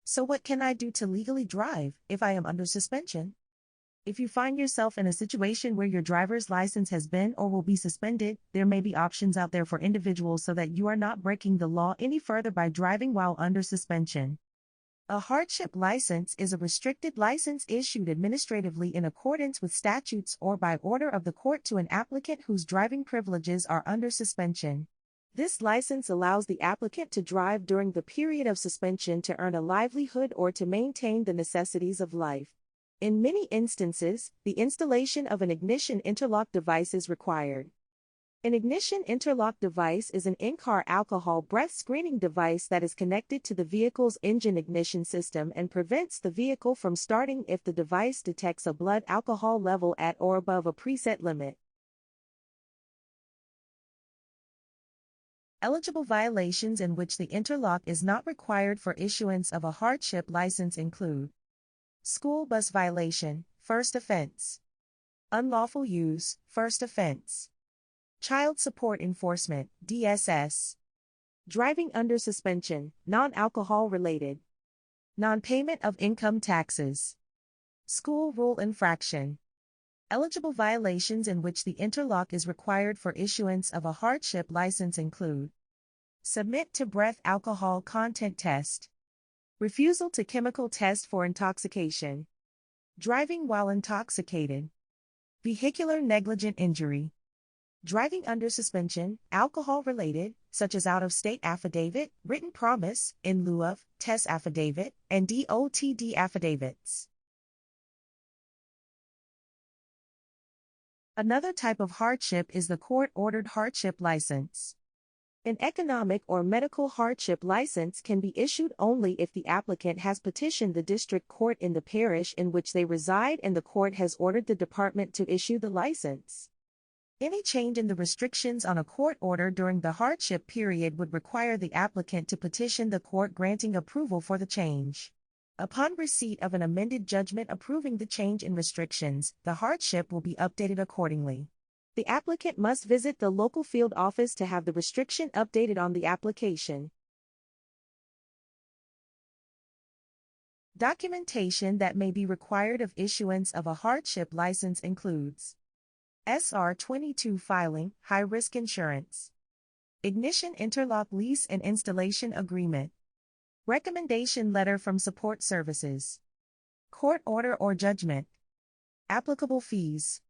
So what can I do to legally drive if I am under suspension? If you find yourself in a situation where your driver's license has been or will be suspended, there may be options out there for individuals so that you are not breaking the law any further by driving while under suspension. A hardship license is a restricted license issued administratively in accordance with statutes or by order of the court to an applicant whose driving privileges are under suspension. This license allows the applicant to drive during the period of suspension to earn a livelihood or to maintain the necessities of life. In many instances, the installation of an ignition interlock device is required. An ignition interlock device is an in-car alcohol breath screening device that is connected to the vehicle's engine ignition system and prevents the vehicle from starting if the device detects a blood alcohol level at or above a preset limit. Eligible violations in which the interlock is not required for issuance of a hardship license include school bus violation, first offense. Unlawful use, first offense. Child support enforcement, DSS. Driving under suspension, non-alcohol related. Non-payment of income taxes. School rule infraction. Eligible violations in which the interlock is required for issuance of a hardship license include submit to breath alcohol content test. Refusal to chemical test for intoxication. Driving while intoxicated. Vehicular negligent injury. Driving under suspension, alcohol-related, such as out-of-state affidavit, written promise, in lieu of, test affidavit, and DOTD affidavits. Another type of hardship is the court-ordered hardship license. An economic or medical hardship license can be issued only if the applicant has petitioned the district court in the parish in which they reside and the court has ordered the department to issue the license. Any change in the restrictions on a court order during the hardship period would require the applicant to petition the court granting approval for the change. Upon receipt of an amended judgment approving the change in restrictions, the hardship will be updated accordingly. The applicant must visit the local field office to have the restriction updated on the application. Documentation that may be required of issuance of a hardship license includes SR-22 filing, high-risk insurance, ignition interlock lease and installation agreement, recommendation letter from support services, court order or judgment, applicable fees.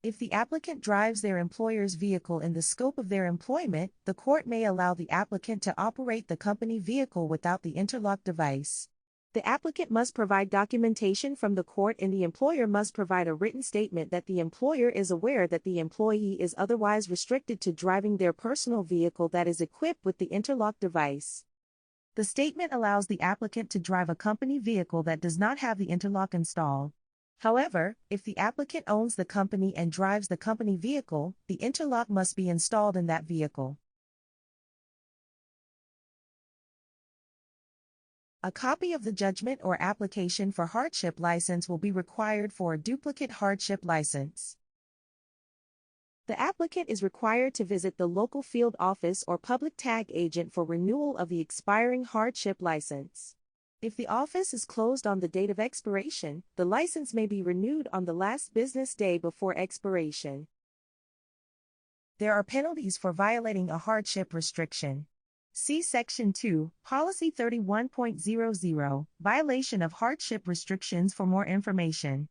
If the applicant drives their employer's vehicle in the scope of their employment, the court may allow the applicant to operate the company vehicle without the interlock device. The applicant must provide documentation from the court and the employer must provide a written statement that the employer is aware that the employee is otherwise restricted to driving their personal vehicle that is equipped with the interlock device. The statement allows the applicant to drive a company vehicle that does not have the interlock installed. However, if the applicant owns the company and drives the company vehicle, the interlock must be installed in that vehicle. A copy of the judgment or application for hardship license will be required for a duplicate hardship license. The applicant is required to visit the local field office or public tag agent for renewal of the expiring hardship license. If the office is closed on the date of expiration, the license may be renewed on the last business day before expiration. There are penalties for violating a hardship restriction. See Section 2, Policy 31.00, Violation of Hardship Restrictions for more information.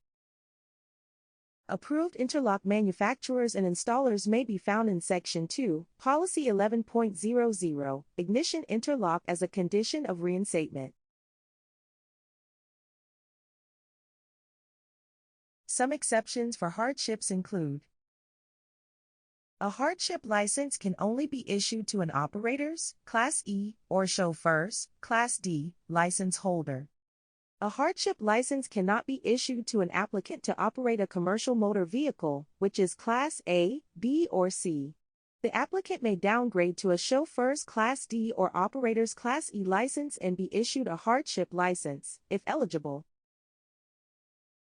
Approved interlock manufacturers and installers may be found in Section 2, Policy 11.00, Ignition interlock as a condition of reinstatement. Some exceptions for hardships include: a hardship license can only be issued to an operator's, Class E, or chauffeur's, Class D, license holder. A hardship license cannot be issued to an applicant to operate a commercial motor vehicle, which is Class A, B, or C. The applicant may downgrade to a chauffeur's Class D or operator's Class E license and be issued a hardship license, if eligible.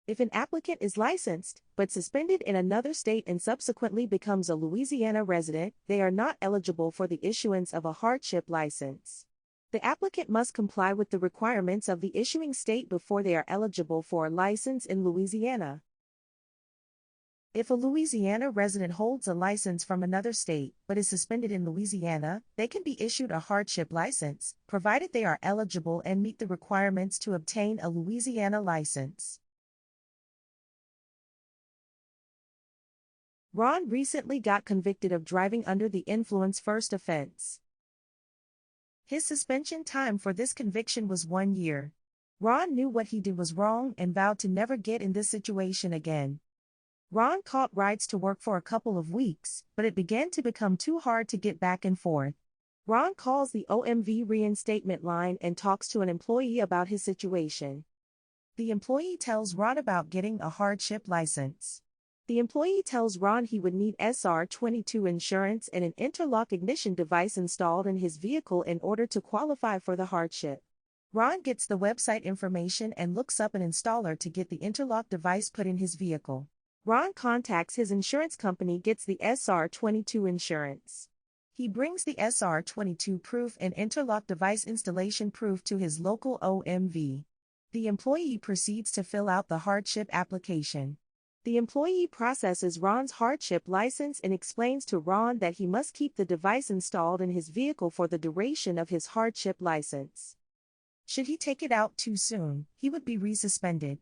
If an applicant is licensed, but suspended in another state and subsequently becomes a Louisiana resident, they are not eligible for the issuance of a hardship license. The applicant must comply with the requirements of the issuing state before they are eligible for a license in Louisiana. If a Louisiana resident holds a license from another state but is suspended in Louisiana, they can be issued a hardship license, provided they are eligible and meet the requirements to obtain a Louisiana license. Ron recently got convicted of driving under the influence first offense. His suspension time for this conviction was 1 year. Ron knew what he did was wrong and vowed to never get in this situation again. Ron caught rides to work for a couple of weeks, but it began to become too hard to get back and forth. Ron calls the OMV reinstatement line and talks to an employee about his situation. The employee tells Ron about getting a hardship license. The employee tells Ron he would need SR22 insurance and an interlock ignition device installed in his vehicle in order to qualify for the hardship. Ron gets the website information and looks up an installer to get the interlock device put in his vehicle. Ron contacts his insurance company, gets the SR22 insurance. He brings the SR22 proof and interlock device installation proof to his local OMV. The employee proceeds to fill out the hardship application. The employee processes Ron's hardship license and explains to Ron that he must keep the device installed in his vehicle for the duration of his hardship license. Should he take it out too soon, he would be resuspended.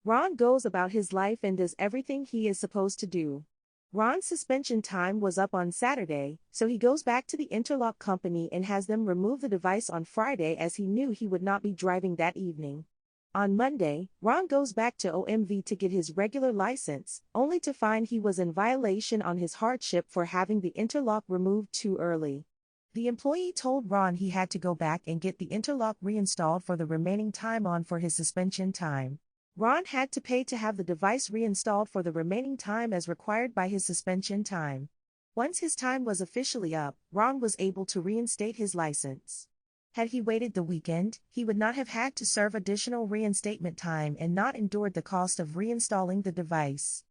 Ron goes about his life and does everything he is supposed to do. Ron's suspension time was up on Saturday, so he goes back to the interlock company and has them remove the device on Friday as he knew he would not be driving that evening. On Monday, Ron goes back to OMV to get his regular license, only to find he was in violation on his hardship for having the interlock removed too early. The employee told Ron he had to go back and get the interlock reinstalled for the remaining time on for his suspension time. Ron had to pay to have the device reinstalled for the remaining time as required by his suspension time. Once his time was officially up, Ron was able to reinstate his license. Had he waited the weekend, he would not have had to serve additional reinstatement time and not endured the cost of reinstalling the device.